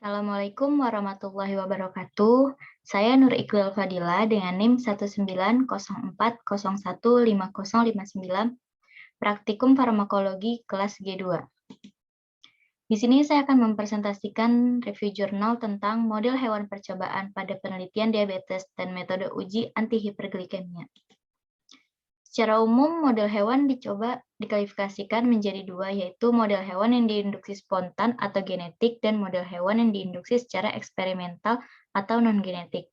Assalamualaikum warahmatullahi wabarakatuh. Saya Nur Iqbal Fadila dengan NIM 19040015059, Praktikum Farmakologi kelas G2. Di sini saya akan mempresentasikan review jurnal tentang model hewan percobaan pada penelitian diabetes dan metode uji antihiperglikemia. Secara umum, model hewan dicoba diklasifikasikan menjadi dua, yaitu model hewan yang diinduksi spontan atau genetik dan model hewan yang diinduksi secara eksperimental atau non-genetik.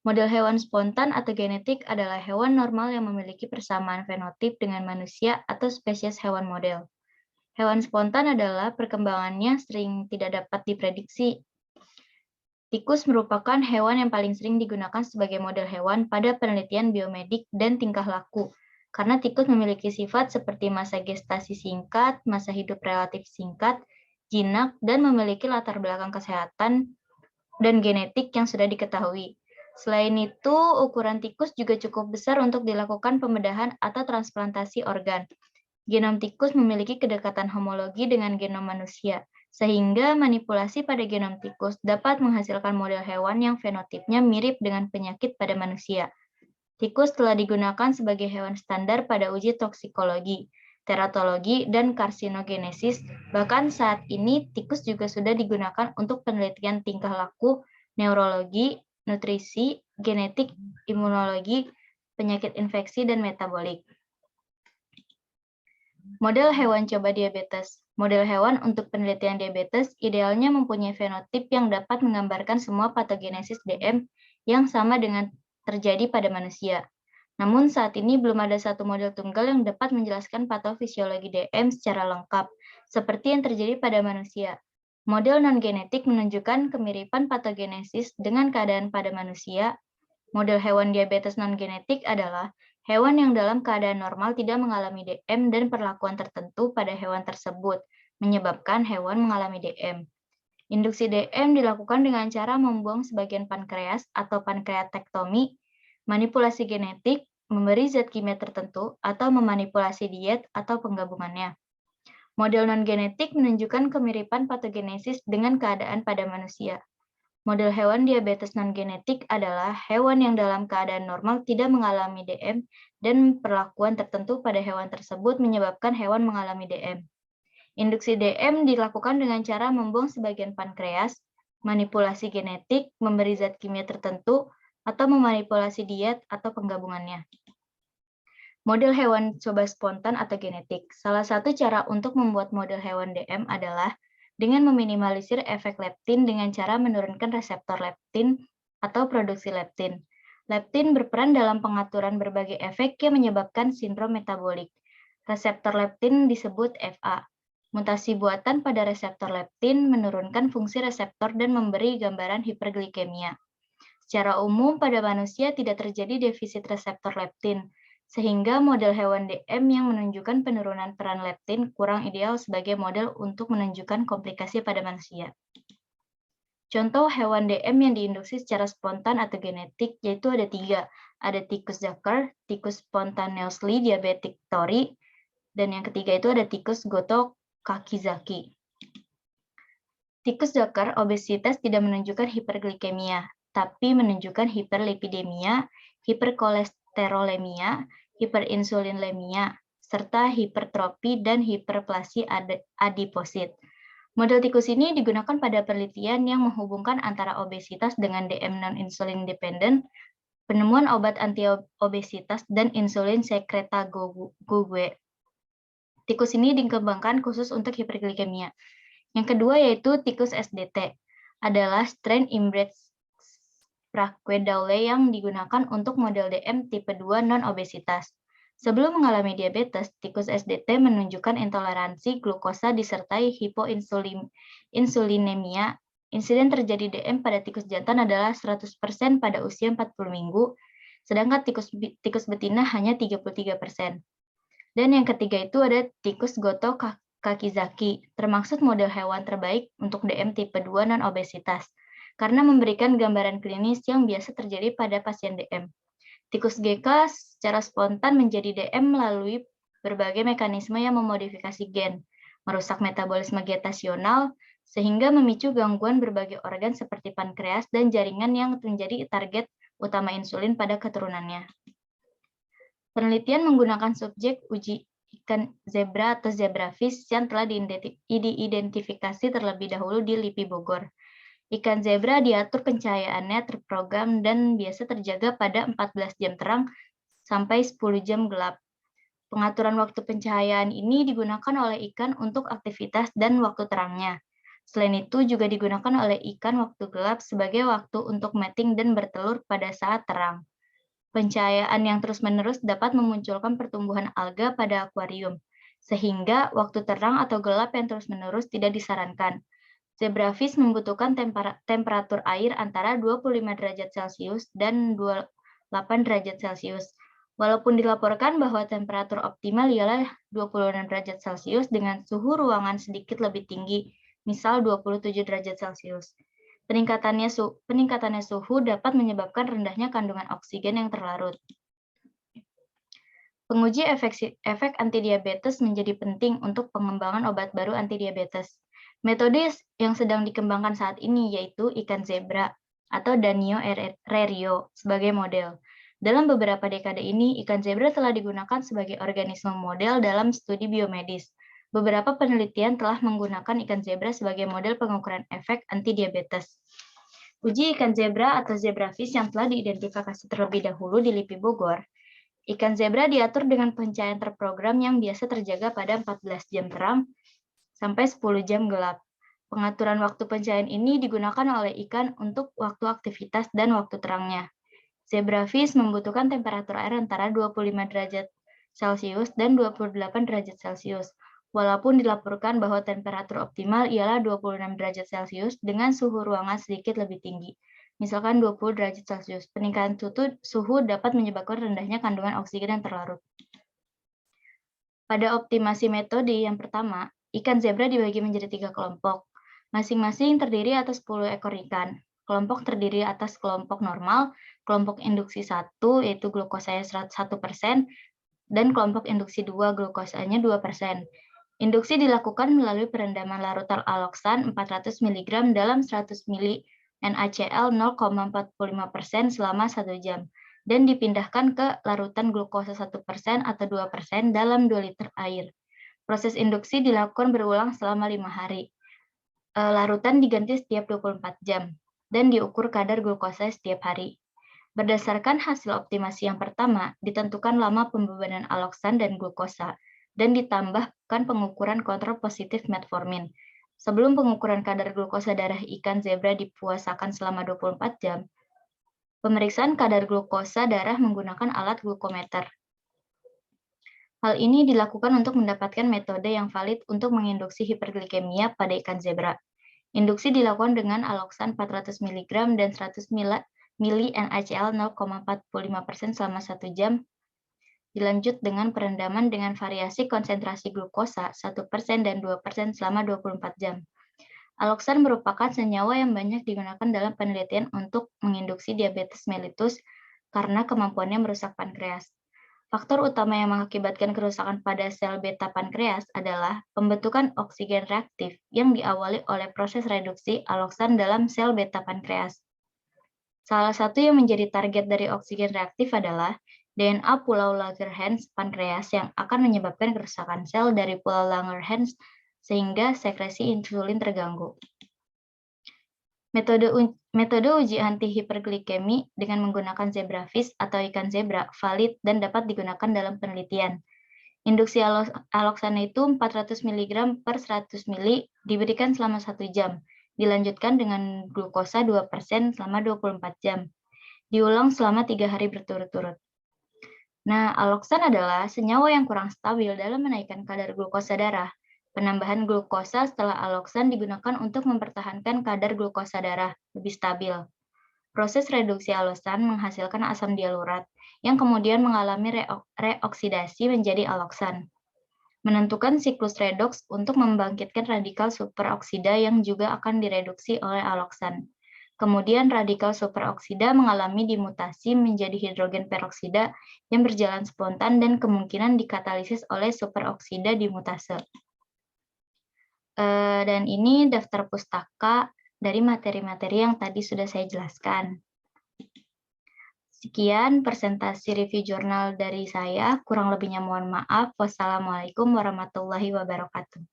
Model hewan spontan atau genetik adalah hewan normal yang memiliki persamaan fenotip dengan manusia atau spesies hewan model. Hewan spontan adalah perkembangannya sering tidak dapat diprediksi. Tikus merupakan hewan yang paling sering digunakan sebagai model hewan pada penelitian biomedik dan tingkah laku, karena tikus memiliki sifat seperti masa gestasi singkat, masa hidup relatif singkat, jinak, dan memiliki latar belakang kesehatan dan genetik yang sudah diketahui. Selain itu, ukuran tikus juga cukup besar untuk dilakukan pembedahan atau transplantasi organ. Genom tikus memiliki kedekatan homologi dengan genom manusia, sehingga manipulasi pada genom tikus dapat menghasilkan model hewan yang fenotipnya mirip dengan penyakit pada manusia. Tikus telah digunakan sebagai hewan standar pada uji toksikologi, teratologi, dan karsinogenesis. Bahkan saat ini, tikus juga sudah digunakan untuk penelitian tingkah laku, neurologi, nutrisi, genetik, imunologi, penyakit infeksi, dan metabolik. Model hewan coba diabetes. Model hewan untuk penelitian diabetes idealnya mempunyai fenotip yang dapat menggambarkan semua patogenesis DM yang sama dengan terjadi pada manusia. Namun saat ini belum ada satu model tunggal yang dapat menjelaskan patofisiologi DM secara lengkap, seperti yang terjadi pada manusia. Model non-genetik menunjukkan kemiripan patogenesis dengan keadaan pada manusia. Model hewan diabetes non-genetik adalah hewan yang dalam keadaan normal tidak mengalami DM dan perlakuan tertentu pada hewan tersebut, menyebabkan hewan mengalami DM. Induksi DM dilakukan dengan cara membuang sebagian pankreas atau pankreatektomi, manipulasi genetik, memberi zat kimia tertentu, atau memanipulasi diet atau penggabungannya. Model non-genetik menunjukkan kemiripan patogenesis dengan keadaan pada manusia. Model hewan diabetes non-genetik adalah hewan yang dalam keadaan normal tidak mengalami DM dan perlakuan tertentu pada hewan tersebut menyebabkan hewan mengalami DM. Induksi DM dilakukan dengan cara membuang sebagian pankreas, manipulasi genetik, memberi zat kimia tertentu, atau memanipulasi diet atau penggabungannya. Model hewan coba spontan atau genetik. Salah satu cara untuk membuat model hewan DM adalah dengan meminimalisir efek leptin dengan cara menurunkan reseptor leptin atau produksi leptin. Leptin berperan dalam pengaturan berbagai efek yang menyebabkan sindrom metabolik. Reseptor leptin disebut FA. Mutasi buatan pada reseptor leptin menurunkan fungsi reseptor dan memberi gambaran hiperglikemia. Secara umum, pada manusia tidak terjadi defisit reseptor leptin, sehingga model hewan DM yang menunjukkan penurunan peran leptin kurang ideal sebagai model untuk menunjukkan komplikasi pada manusia. Contoh hewan DM yang diinduksi secara spontan atau genetik yaitu ada 3. Ada tikus Zucker, tikus spontaneously diabetic tori, dan yang ketiga itu ada tikus Goto Kakizaki. Tikus Zucker obesitas tidak menunjukkan hiperglikemia, tapi menunjukkan hiperlipidemia, hiperkolesterolemia, hiperinsulinlemia, serta hipertrofi dan hiperplasi adiposit. Model tikus ini digunakan pada penelitian yang menghubungkan antara obesitas dengan DM non-insulin dependent, penemuan obat anti-obesitas, dan insulin sekretagogue. Tikus ini dikembangkan khusus untuk hiperglikemia. Yang kedua yaitu tikus SDT, adalah strain inbred Prague-Dawley yang digunakan untuk model DM tipe 2 non-obesitas. Sebelum mengalami diabetes, tikus SDT menunjukkan intoleransi glukosa disertai hipoinsulinemia. Insiden terjadi DM pada tikus jantan adalah 100% pada usia 40 minggu, sedangkan tikus betina hanya 33%. Dan yang ketiga itu ada tikus Goto Kakizaki, termaksud model hewan terbaik untuk DM tipe 2 non-obesitas, karena memberikan gambaran klinis yang biasa terjadi pada pasien DM. Tikus GK secara spontan menjadi DM melalui berbagai mekanisme yang memodifikasi gen. merusak metabolisme gestasional, sehingga memicu gangguan berbagai organ seperti pankreas dan jaringan yang menjadi target utama insulin pada keturunannya. Penelitian menggunakan subjek uji ikan zebra atau zebrafish yang telah diidentifikasi terlebih dahulu di LIPI Bogor. Ikan zebra diatur pencahayaannya terprogram dan biasa terjaga pada 14 jam terang sampai 10 jam gelap. Pengaturan waktu pencahayaan ini digunakan oleh ikan untuk aktivitas dan waktu terangnya. Selain itu juga digunakan oleh ikan waktu gelap sebagai waktu untuk mating dan bertelur pada saat terang. Pencahayaan yang terus-menerus dapat memunculkan pertumbuhan alga pada akuarium, sehingga waktu terang atau gelap yang terus-menerus tidak disarankan. Zebrafish membutuhkan temperatur air antara 25 derajat Celcius dan 28 derajat Celcius. Walaupun dilaporkan bahwa temperatur optimal ialah 26 derajat Celcius dengan suhu ruangan sedikit lebih tinggi, misal 27 derajat Celcius. Peningkatannya suhu dapat menyebabkan rendahnya kandungan oksigen yang terlarut. Penguji efek antidiabetes menjadi penting untuk pengembangan obat baru antidiabetes. Metode yang sedang dikembangkan saat ini yaitu ikan zebra atau Danio rerio sebagai model. Dalam beberapa dekade ini, ikan zebra telah digunakan sebagai organisme model dalam studi biomedis. Beberapa penelitian telah menggunakan ikan zebra sebagai model pengukuran efek antidiabetes. Uji ikan zebra atau zebrafish yang telah diidentifikasi terlebih dahulu di LIPI Bogor. Ikan zebra diatur dengan pencahayaan terprogram yang biasa terjaga pada 14 jam terang sampai 10 jam gelap. Pengaturan waktu pencahayaan ini digunakan oleh ikan untuk waktu aktivitas dan waktu terangnya. Zebrafish membutuhkan temperatur air antara 25 derajat Celcius dan 28 derajat Celcius. Walaupun dilaporkan bahwa temperatur optimal ialah 26 derajat Celcius dengan suhu ruangan sedikit lebih tinggi, misalkan 20 derajat Celcius. Peningkatan suhu dapat menyebabkan rendahnya kandungan oksigen yang terlarut. Pada optimasi metode yang pertama, ikan zebra dibagi menjadi 3 kelompok. Masing-masing terdiri atas 10 ekor ikan. Kelompok terdiri atas kelompok normal, kelompok induksi 1 yaitu glukosanya 100%, dan kelompok induksi 2 glukosanya 2%. Induksi dilakukan melalui perendaman larutan aloksan 400 mg dalam 100 ml NaCl 0,45% selama 1 jam dan dipindahkan ke larutan glukosa 1% atau 2% dalam 2 liter air. Proses induksi dilakukan berulang selama 5 hari. Larutan diganti setiap 24 jam dan diukur kadar glukosa setiap hari. Berdasarkan hasil optimasi yang pertama, ditentukan lama pembebanan aloksan dan glukosa, dan ditambahkan pengukuran kontrol positif metformin. Sebelum pengukuran kadar glukosa darah ikan zebra dipuasakan selama 24 jam, pemeriksaan kadar glukosa darah menggunakan alat glukometer. Hal ini dilakukan untuk mendapatkan metode yang valid untuk menginduksi hiperglikemia pada ikan zebra. Induksi dilakukan dengan aloksan 400 mg dan 100 ml NaCl 0,45% selama 1 jam. Dilanjut dengan perendaman dengan variasi konsentrasi glukosa 1% dan 2% selama 24 jam. Aloksan merupakan senyawa yang banyak digunakan dalam penelitian untuk menginduksi diabetes mellitus karena kemampuannya merusak pankreas. Faktor utama yang mengakibatkan kerusakan pada sel beta pankreas adalah pembentukan oksigen reaktif yang diawali oleh proses reduksi aloksan dalam sel beta pankreas. Salah satu yang menjadi target dari oksigen reaktif adalah DNA pulau Langerhans pankreas yang akan menyebabkan kerusakan sel dari pulau Langerhans sehingga sekresi insulin terganggu. Metode uji anti-hiperglikemi dengan menggunakan zebrafish atau ikan zebra valid dan dapat digunakan dalam penelitian. Induksi aloksan itu 400 mg per 100 ml diberikan selama 1 jam, dilanjutkan dengan glukosa 2% selama 24 jam. Diulang selama 3 hari berturut-turut. Nah, aloksan adalah senyawa yang kurang stabil dalam menaikkan kadar glukosa darah. Penambahan glukosa setelah aloksan digunakan untuk mempertahankan kadar glukosa darah lebih stabil. Proses reduksi aloksan menghasilkan asam dialurat, yang kemudian mengalami reoksidasi menjadi aloksan. Menentukan siklus redoks untuk membangkitkan radikal superoksida yang juga akan direduksi oleh aloksan. Kemudian radikal superoksida mengalami dimutasi menjadi hidrogen peroksida yang berjalan spontan dan kemungkinan dikatalisis oleh superoksida dimutase. Dan ini daftar pustaka dari materi-materi yang tadi sudah saya jelaskan. Sekian presentasi review jurnal dari saya, kurang lebihnya mohon maaf. Wassalamualaikum warahmatullahi wabarakatuh.